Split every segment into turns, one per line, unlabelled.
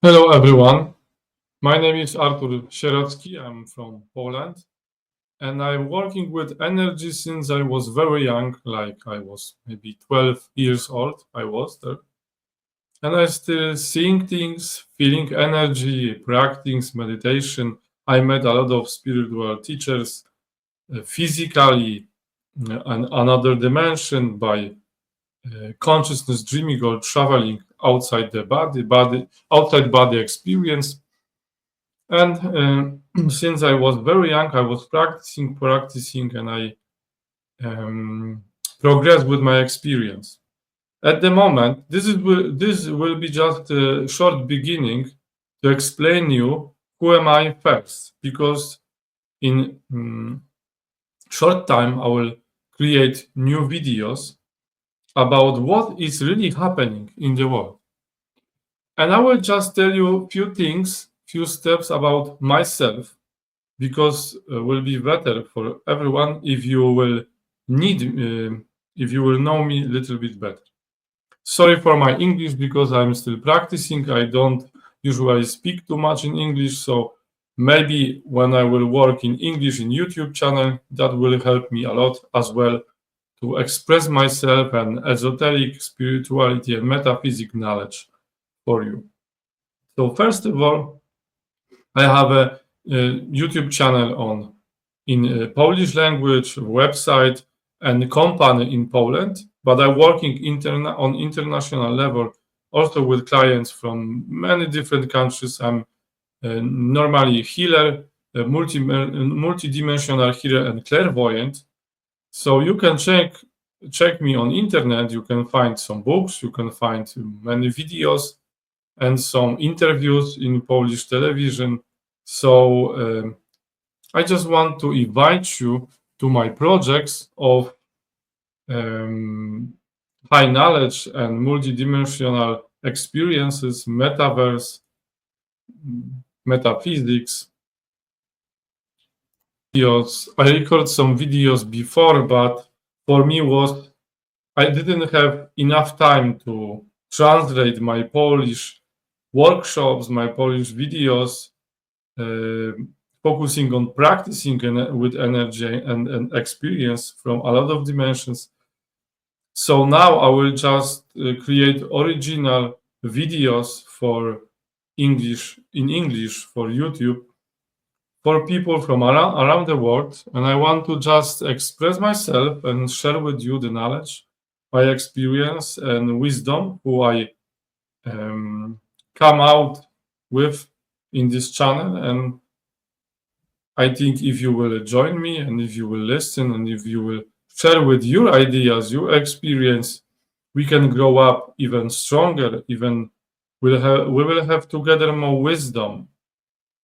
Hello everyone, my name is Artur Sierocki, I'm from Poland, and I'm working with energy since I was very young, like I was maybe 12 years old, I was there. And I still seeing things, feeling energy, practicing meditation. I met a lot of spiritual teachers physically, and another dimension by consciousness dreaming or traveling outside the outside body experience. And since I was very young, I was practicing, and I progressed with my experience. At the moment, this will be just a short beginning to explain you who am I first, because in short time I will create new videos about what is really happening in the world. And I will just tell you a few things, few steps about myself, because will be better for everyone if you will if you will know me a little bit better. Sorry for my English, because I'm still practicing. I don't usually speak too much in English, so maybe when I will work in English in YouTube channel, that will help me a lot as well to express myself and esoteric spirituality and metaphysics knowledge for you. So first of all, I have a YouTube channel in Polish language, website, and company in Poland. But I'm working on international level, also with clients from many different countries. I'm normally healer, multidimensional healer, and clairvoyant. So you can check me on internet. You can find some books. You can find many videos and some interviews in Polish television. So I just want to invite you to my projects of high knowledge and multidimensional experiences, metaverse, metaphysics videos. I record some videos before, but for me I didn't have enough time to translate my Polish workshops, my Polish videos, focusing on practicing with energy and experience from a lot of dimensions. So now I will just create original videos for English for YouTube for people from around the world, and I want to just express myself and share with you the knowledge, my experience and wisdom who I come out with in this channel. And I think if you will join me and if you will listen and if you will share with your ideas, your experience, we can grow up even stronger. Even we will have together more wisdom,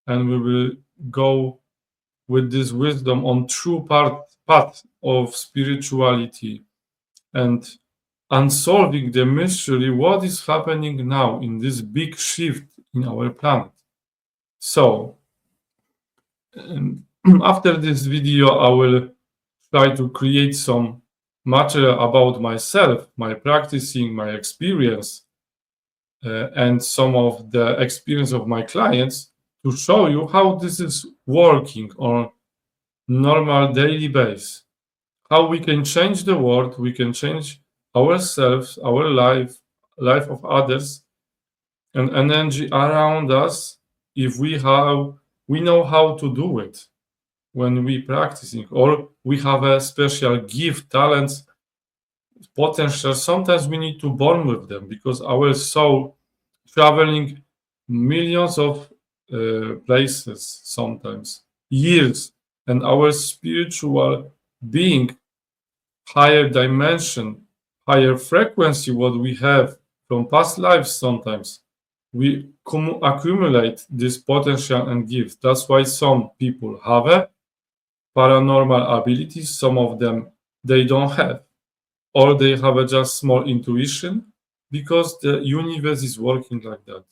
and we will go with this wisdom on true path of spirituality and unsolving the mystery what is happening now in this big shift in our planet. So after this video, I will try to create some material about myself, my practicing, my experience, and some of the experience of my clients to show you how this is working on normal daily basis. How we can change the world, we can change ourselves, our life of others, and energy around us if we know how to do it when we practicing, or we have a special gift, talents, potential. Sometimes we need to born with them because our soul traveling millions of places, sometimes years, and our spiritual being, higher dimension, higher frequency, what we have from past lives, sometimes we accumulate this potential and gift. That's why some people have a paranormal abilities, some of them they don't have, or they have a just small intuition, because the universe is working like that.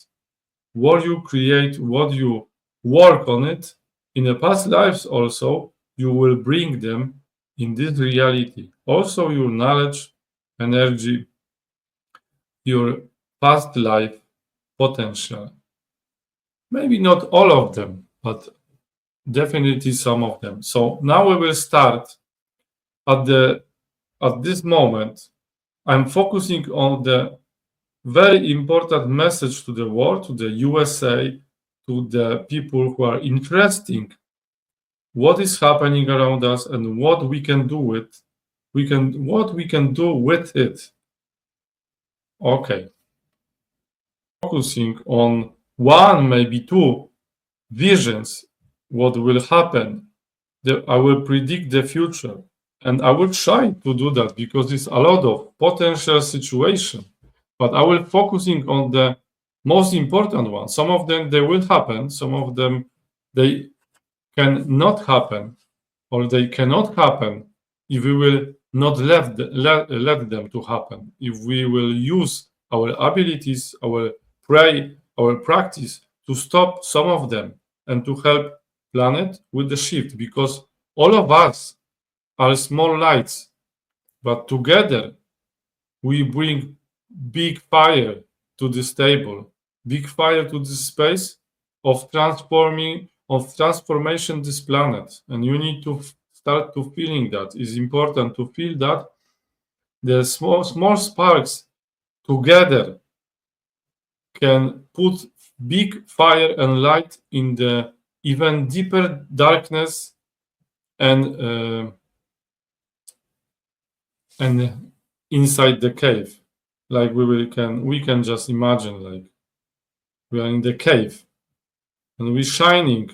What you create, what you work on it in the past lives, also you will bring them in this reality. Also your knowledge, energy, your past life potential. Maybe not all of them, but definitely some of them. So now we will start at this moment. I'm focusing on the very important message to the world, to the USA, to the people who are interested what is happening around us and what we can do with it. Okay. Focusing on one, maybe two visions, what will happen. I will predict the future. And I will try to do that because it's a lot of potential situation. But I will focusing on the most important one. Some of them they will happen, some of them they cannot happen, or they cannot happen if we will not let them to happen. If we will use our abilities, our pray, our practice to stop some of them and to help planet with the shift, because all of us are small lights, but together we bring big fire to this table, big fire to this space of transformation this planet. And you need to start to feeling that. It's important to feel that the small sparks together can put big fire and light in the even deeper darkness and inside the cave. Like we can just imagine like we are in the cave and we're shining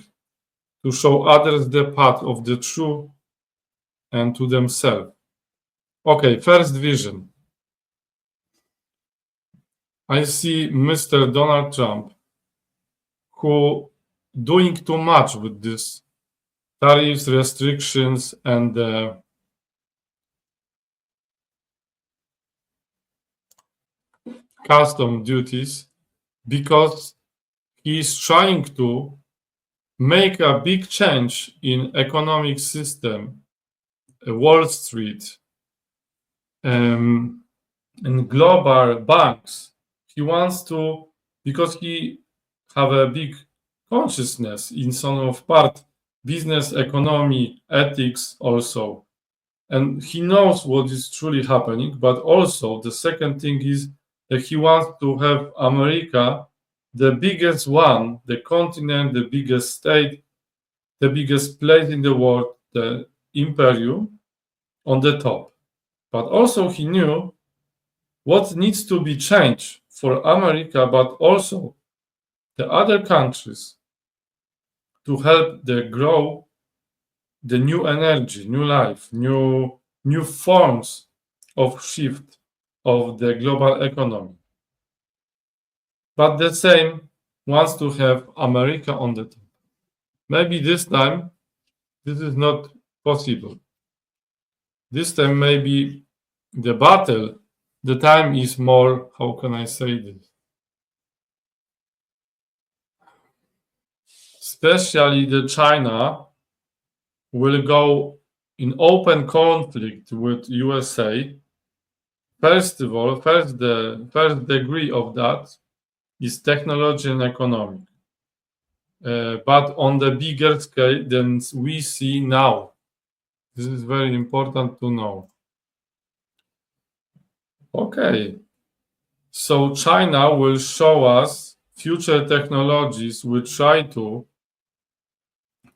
to show others the path of the true and to themselves. Okay, first vision. I see Mr. Donald Trump who doing too much with this tariffs, restrictions, and custom duties, because he's trying to make a big change in economic system, Wall Street, and global banks. He wants to, because he have a big consciousness in some of part business, economy, ethics also, and he knows what is truly happening. But also the second thing is that he wants to have America, the biggest one, the continent, the biggest state, the biggest place in the world, the imperium, on the top. But also he knew what needs to be changed for America, but also the other countries, to help the grow the new energy, new life, new forms of shift of the global economy. But the same wants to have America on the top. Maybe this time this is not possible. This time maybe the battle, the time is more, how can I say this? Especially the China will go in open conflict with USA. First of all, the first degree of that is technology and economic, but on the bigger scale than we see now. This is very important to know. Okay, so China will show us future technologies, will try to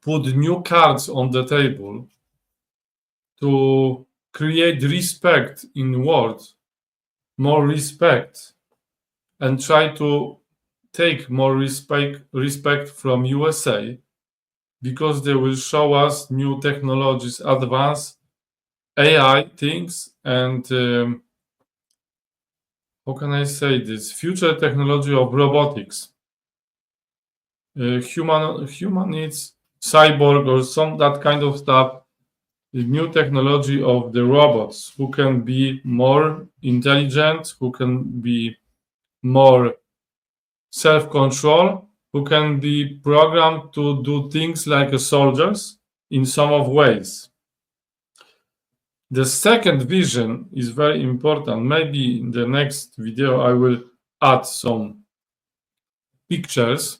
put new cards on the table to create respect in the world, more respect, and try to take more respect from USA, because they will show us new technologies, advanced AI things, and how can I say this? Future technology of robotics, human needs, cyborg or some that kind of stuff. The new technology of the robots who can be more intelligent, who can be more self-control, who can be programmed to do things like a soldiers in some of ways. The second vision is very important. Maybe in the next video I will add some pictures.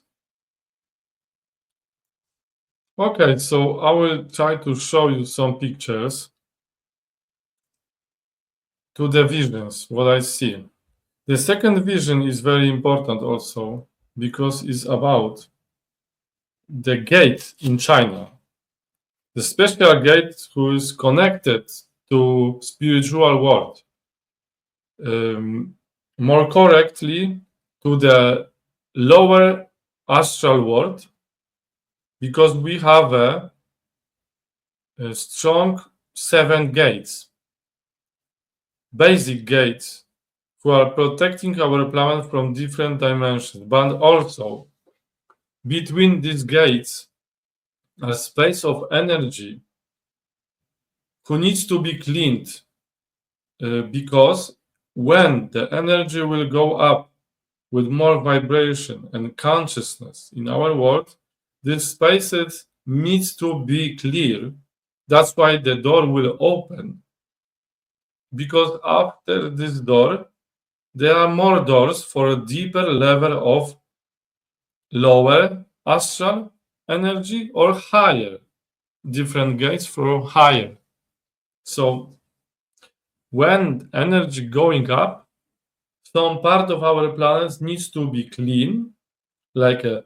Okay, so I will try to show you some pictures to the visions, what I see. The second vision is very important also because it's about the gate in China. The special gate who is connected to spiritual world. More correctly, to the lower astral world, because we have a strong 7 gates, basic gates, who are protecting our planet from different dimensions, but also between these gates a space of energy who needs to be cleaned, because when the energy will go up with more vibration and consciousness in our world, these spaces needs to be clear. That's why the door will open, because after this door there are more doors for a deeper level of lower astral energy or higher, different gates for higher. So when energy going up, some part of our planet needs to be clean, like a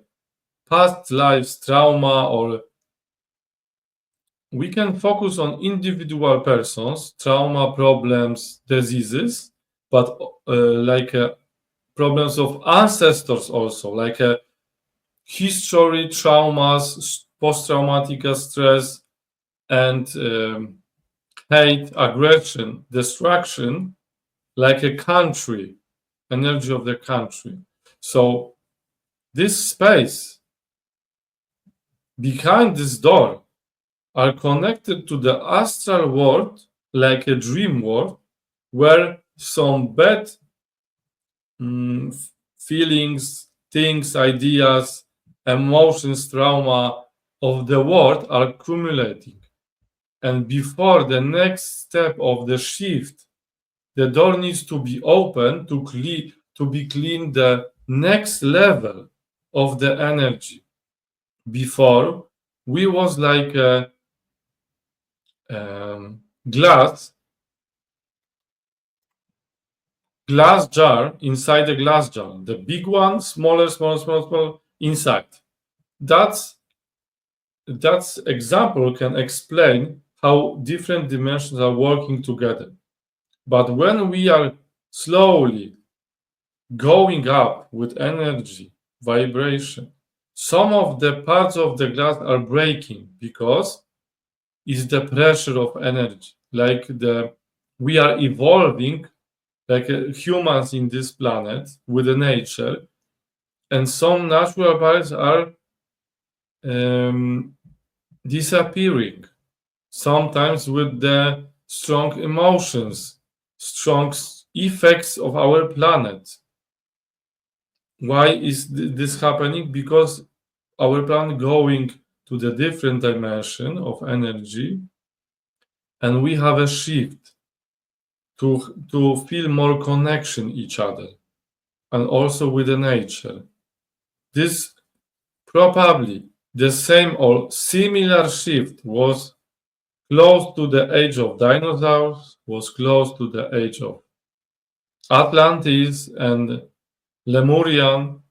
past lives trauma, or we can focus on individual persons, trauma, problems, diseases, but problems of ancestors also, like history, traumas, post-traumatic stress, and hate, aggression, destruction, like a country, energy of the country. So this space behind this door are connected to the astral world, like a dream world, where some bad feelings, things, ideas, emotions, trauma of the world are accumulating. And before the next step of the shift, the door needs to be open to be clean the next level of the energy. Before, we was like a glass jar inside a glass jar. The big one, smaller, inside. That's example can explain how different dimensions are working together. But when we are slowly going up with energy, vibration, some of the parts of the glass are breaking because it's the pressure of energy. Like we are evolving like humans in this planet with the nature, and some natural barriers are disappearing, sometimes with the strong emotions, strong effects of our planet. Why is this happening? Because our planet going to the different dimension of energy, and we have a shift to feel more connection each other, and also with the nature. This probably the same or similar shift was close to the age of dinosaurs, was close to the age of Atlantis and Lemurian,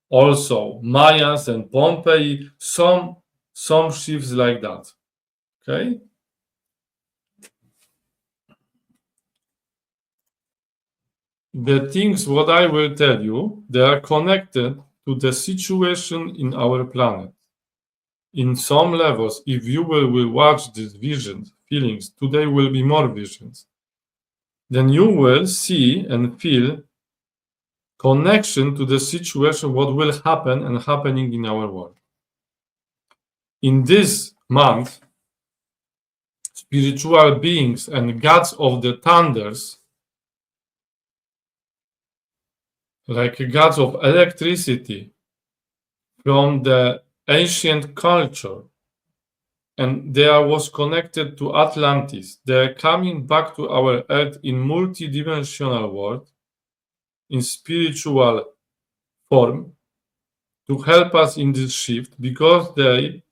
also Mayas and Pompeii, some shifts like that. Okay? The things what I will tell you, they are connected to the situation in our planet. In some levels, if you will watch these visions, feelings, today will be more visions, then you will see and feel connection to the situation, what will happen and happening in our world. In this month, spiritual beings and gods of the thunders, like gods of electricity from the ancient culture, and they was connected to Atlantis. They're coming back to our earth in multidimensional world, in spiritual form, to help us in this shift, because they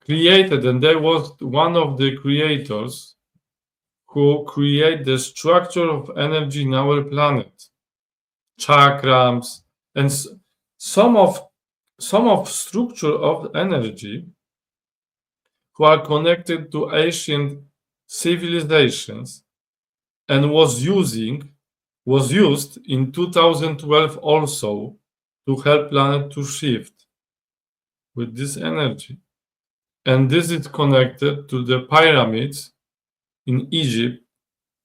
created, and there was one of the creators who create the structure of energy in our planet, chakrams, and some of structure of energy who are connected to ancient civilizations and was used in 2012 also to help planet to shift with this energy. And this is connected to the pyramids in Egypt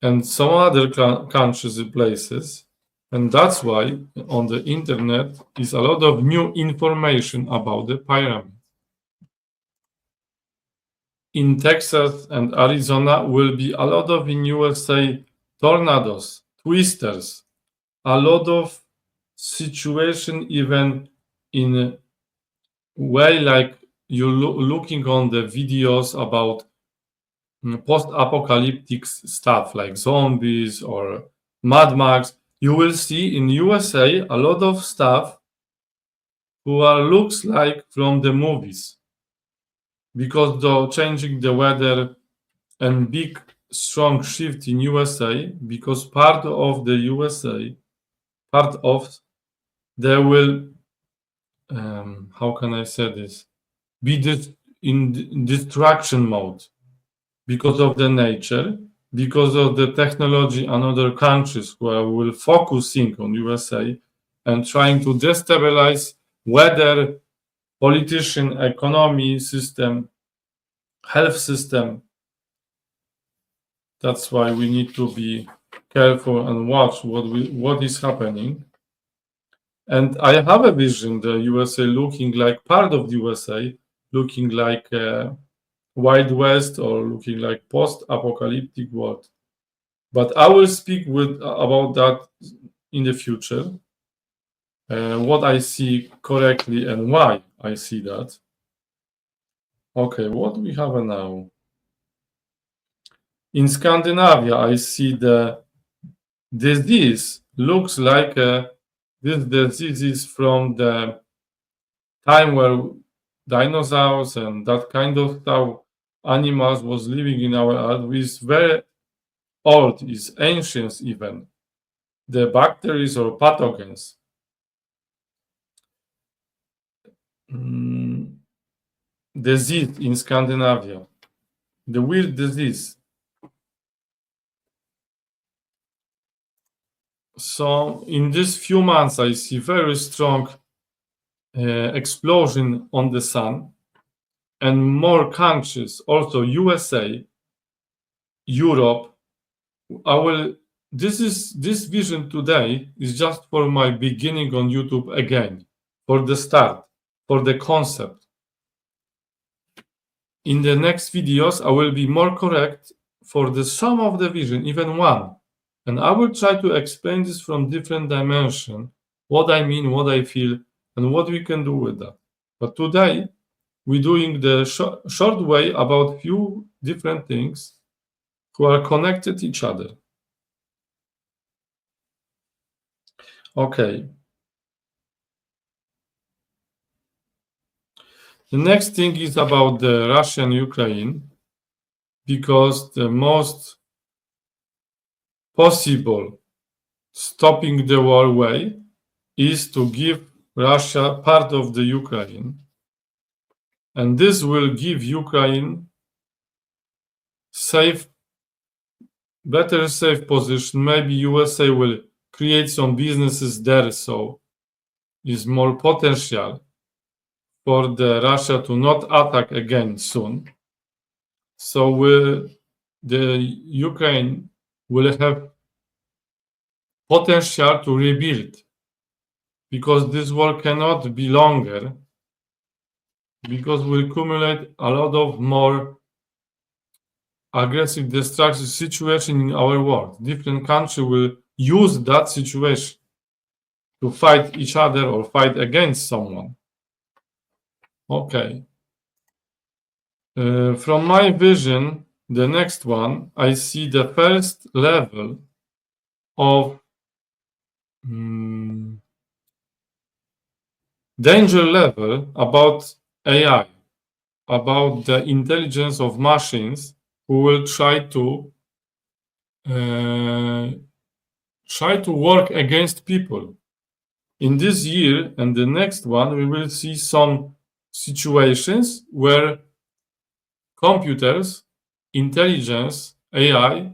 and some other countries and places. And that's why on the internet is a lot of new information about the pyramids. In Texas and Arizona will be a lot of in USA tornadoes, twisters, a lot of situation even in way like you're looking on the videos about post-apocalyptic stuff like zombies or Mad Max. You will see in USA a lot of stuff who are looks like from the movies because they're changing the weather and big strong shift in USA because part of the USA, part of there will how can I say this, be this in destruction mode because of the nature, because of the technology and other countries who will focusing on USA and trying to destabilize weather, politician, economy system, health system. That's why we need to be careful and watch what is happening. And I have a vision, the USA looking like part of the USA, looking like Wild West or looking like post-apocalyptic world. But I will speak about that in the future, what I see correctly and why I see that. Okay, what we have now? In Scandinavia, I see the disease looks like this disease is from the time where dinosaurs and that kind of stuff, animals was living in our earth is very old, is ancient even. The bacteria or pathogens. Disease in Scandinavia. The weird disease. So in these few months, I see very strong explosion on the sun and more countries, also USA, Europe. This vision today is just for my beginning on YouTube again, for the start, for the concept. In the next videos, I will be more correct for the sum of the vision, even one. And I will try to explain this from different dimension, what I mean, what I feel, and what we can do with that. But today, we're doing the short way about few different things who are connected to each other. Okay. The next thing is about the Russia and Ukraine, because the most possible stopping the war way is to give Russia part of the Ukraine. And this will give Ukraine better safe position. Maybe USA will create some businesses there, so is more potential for the Russia to not attack again soon. So the Ukraine will have potential to rebuild, because this war cannot be longer, because we accumulate a lot of more aggressive destructive situation in our world. Different countries will use that situation to fight each other or fight against someone. Okay. From my vision, the next one, I see the first level of danger level about AI. about the intelligence of machines who will try to work against people. In this year and the next one, we will see some situations where computers, intelligence, AI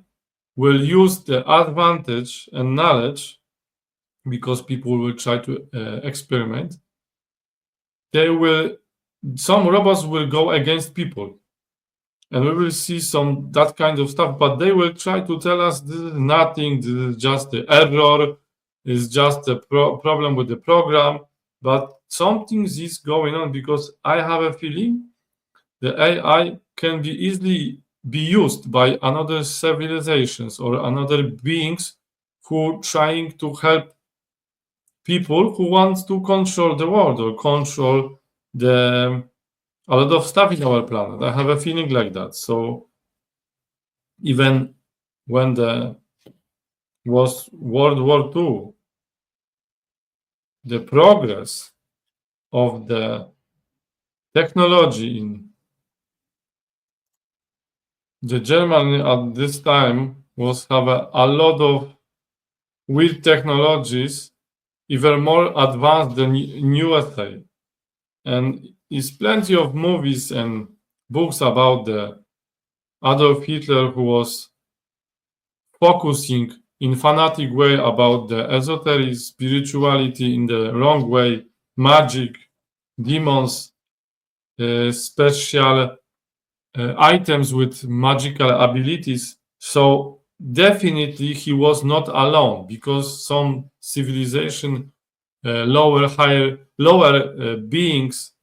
will use the advantage and knowledge, because people will try to experiment. Some robots will go against people, and we will see some that kind of stuff, but they will try to tell us this is nothing, this is just the error, it's just a problem with the program. But something is going on, because I have a feeling the AI can be easily be used by another civilizations or another beings who trying to help people who want to control the world or control a lot of stuff in our planet. I have a feeling like that. So even when there was World War II, the progress of the technology in the Germany at this time was have a lot of weird technologies, even more advanced than in USA. And is plenty of movies and books about the Adolf Hitler, who was focusing in fanatic way about the esoteric spirituality in the wrong way, magic, demons, special items with magical abilities. So definitely he was not alone, because some civilization, lower beings,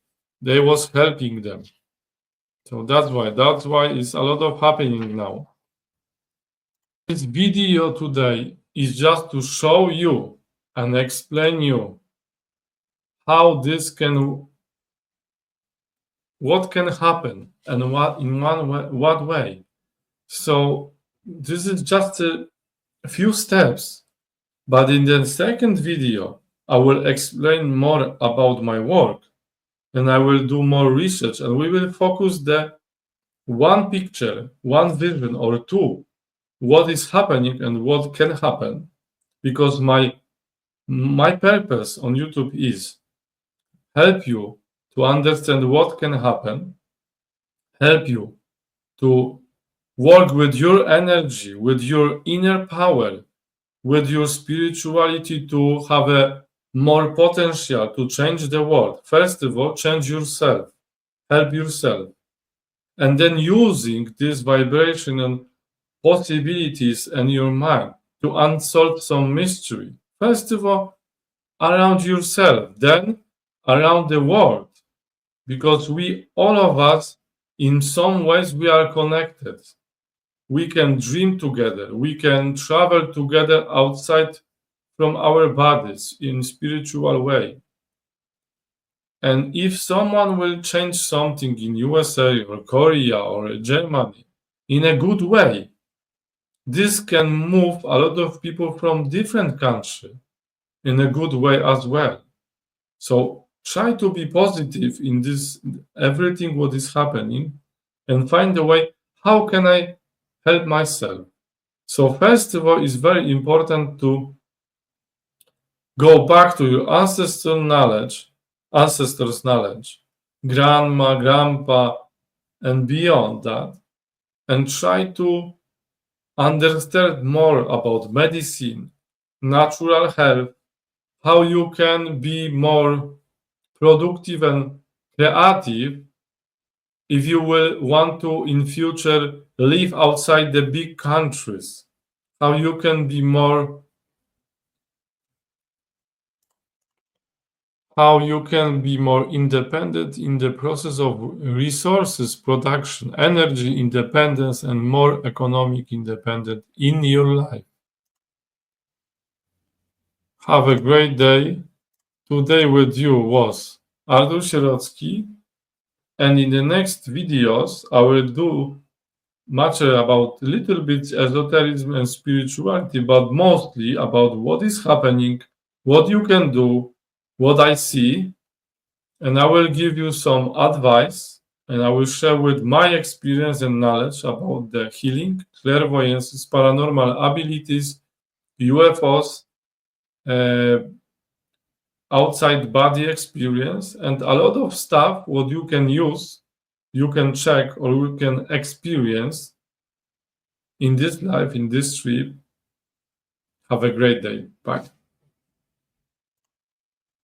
they was helping them. So that's why it's a lot of happening now. This video today is just to show you and explain you how this can, what can happen and what way. So this is just a few steps, but in the second video I will explain more about my work, and I will do more research, and we will focus the one picture, one vision or two, what is happening and what can happen, because my purpose on YouTube is help you to understand what can happen, help you to work with your energy, with your inner power, with your spirituality, to have a more potential to change the world. First of all, change yourself, help yourself, and then using this vibration and possibilities in your mind to unsolve some mystery. First of all, around yourself, then around the world, because we, all of us, in some ways, we are connected. We can dream together. We can travel together outside from our bodies in spiritual way. And if someone will change something in USA or Korea or Germany in a good way, this can move a lot of people from different countries in a good way as well. So try to be positive in this, everything what is happening, and find a way, how can I help myself? So first of all, it's very important to go back to your ancestors' knowledge, grandma, grandpa, and beyond that, and try to understand more about medicine, natural health, how you can be more productive and creative if you will want to in future live outside the big countries, how you can be more independent in the process of resources production, energy independence, and more economic independent in your life. Have a great day. Today with you was Artur Sierocki, and in the next videos I will do much about little bit esotericism and spirituality, but mostly about what is happening, what you can do, what I see, and I will give you some advice and I will share with my experience and knowledge about the healing, clairvoyance, paranormal abilities, UFOs, outside body experience, and a lot of stuff what you can use, you can check, or you can experience in this life, in this trip. Have a great day. Bye.